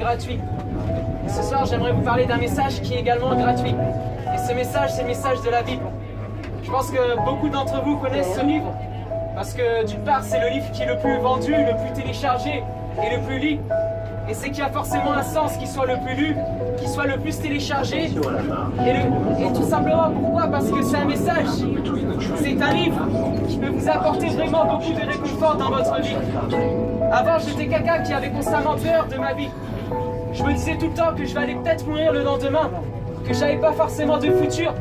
gratuit. Et ce soir, j'aimerais vous parler d'un message qui est également gratuit. Et ce message, c'est le message de la Bible. Je pense que beaucoup d'entre vous connaissent ce livre, parce que d'une part, c'est le livre qui est le plus vendu, le plus téléchargé et le plus lu. Et c'est qu'il y a forcément un sens qui soit le plus lu, qui soit le plus téléchargé. Et tout simplement, pourquoi? Parce que c'est un message, c'est un livre qui peut vous apporter vraiment beaucoup de réconfort dans votre vie. Avant, j'étais quelqu'un qui avait constamment peur de ma vie. Je me disais tout le temps que je vais aller peut-être mourir le lendemain, que j'avais pas forcément de futur,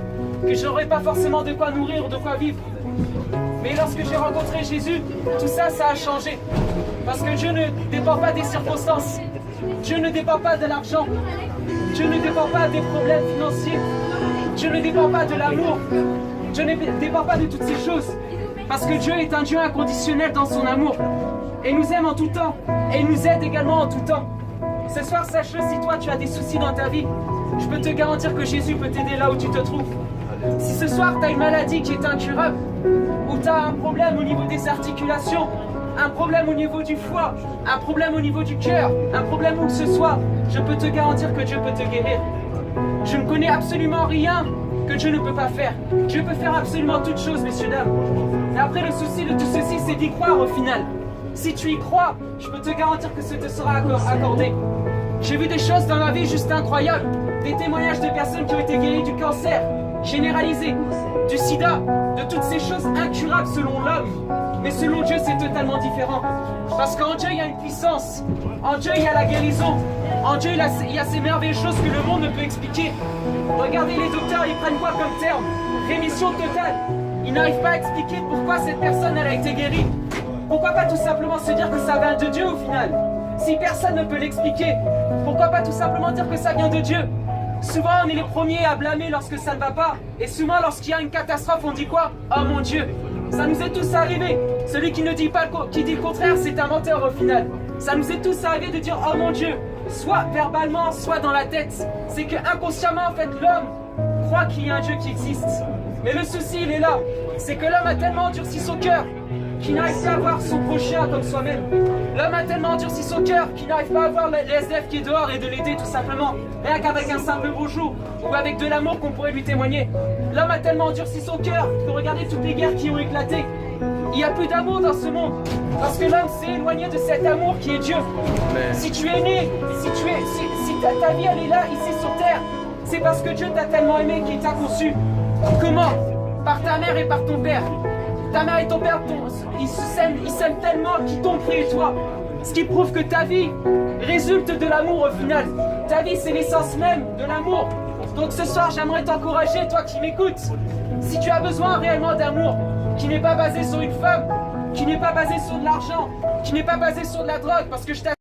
que j'aurais pas forcément de quoi nourrir ou de quoi vivre. Mais lorsque j'ai rencontré Jésus, tout ça, ça a changé. Parce que Dieu ne dépend pas des circonstances. Dieu ne dépend pas de l'argent. Dieu ne dépend pas des problèmes financiers. Dieu ne dépend pas de l'amour. Dieu ne dépend pas de toutes ces choses. Parce que Dieu est un Dieu inconditionnel dans son amour. Et il nous aime en tout temps. Et il nous aide également en tout temps. Ce soir, sache-le, si toi tu as des soucis dans ta vie, je peux te garantir que Jésus peut t'aider là où tu te trouves. Si ce soir tu as une maladie qui est incurable, ou tu as un problème au niveau des articulations, un problème au niveau du foie, un problème au niveau du cœur, un problème où que ce soit, je peux te garantir que Dieu peut te guérir. Je ne connais absolument rien que Dieu ne peut pas faire. Dieu peut faire absolument toutes choses, messieurs, dames. Et après, le souci de tout ceci, c'est d'y croire au final. Si tu y crois, je peux te garantir que ce te sera accordé. J'ai vu des choses dans ma vie juste incroyables. Des témoignages de personnes qui ont été guéries du cancer généralisé, du sida, de toutes ces choses incurables selon l'homme. Mais selon Dieu, c'est totalement différent. Parce qu'en Dieu, il y a une puissance. En Dieu, il y a la guérison. En Dieu, il y a ces merveilleuses choses que le monde ne peut expliquer. Regardez les docteurs, ils prennent quoi comme terme? Rémission totale. Ils n'arrivent pas à expliquer pourquoi cette personne, elle a été guérie. Pourquoi pas tout simplement se dire que ça vient de Dieu au final? Si personne ne peut l'expliquer, pourquoi pas tout simplement dire que ça vient de Dieu? Souvent, on est les premiers à blâmer lorsque ça ne va pas. Et souvent, lorsqu'il y a une catastrophe, on dit quoi? Oh mon Dieu! Ça nous est tous arrivé. Celui qui ne dit pas qui dit le contraire, c'est un menteur au final. Ça nous est tous arrivé de dire oh mon Dieu, soit verbalement, soit dans la tête. C'est que inconsciemment, en fait, l'homme croit qu'il y a un Dieu qui existe. Mais le souci, il est là. C'est que l'homme a tellement endurci son cœur qu'il n'arrive pas à voir son prochain comme soi-même. L'homme a tellement endurci son cœur qu'il n'arrive pas à voir le SDF qui est dehors et de l'aider tout simplement. Rien qu'avec un simple bonjour ou avec de l'amour qu'on pourrait lui témoigner. L'homme a tellement endurci son cœur que regardez toutes les guerres qui ont éclaté. Il n'y a plus d'amour dans ce monde. Parce que l'homme s'est éloigné de cet amour qui est Dieu. Si tu es né, si ta vie elle est là, ici sur terre, c'est parce que Dieu t'a tellement aimé qu'il t'a conçu. Comment? Par ta mère et par ton père. Ta mère et ton père, ils s'aiment tellement qu'ils t'ont créé toi. Ce qui prouve que ta vie résulte de l'amour au final. Ta vie, c'est l'essence même de l'amour. Donc ce soir, j'aimerais t'encourager, toi qui m'écoutes. Si tu as besoin réellement d'amour, qui n'est pas basé sur une femme, qui n'est pas basé sur de l'argent, qui n'est pas basé sur de la drogue, parce que je t'assure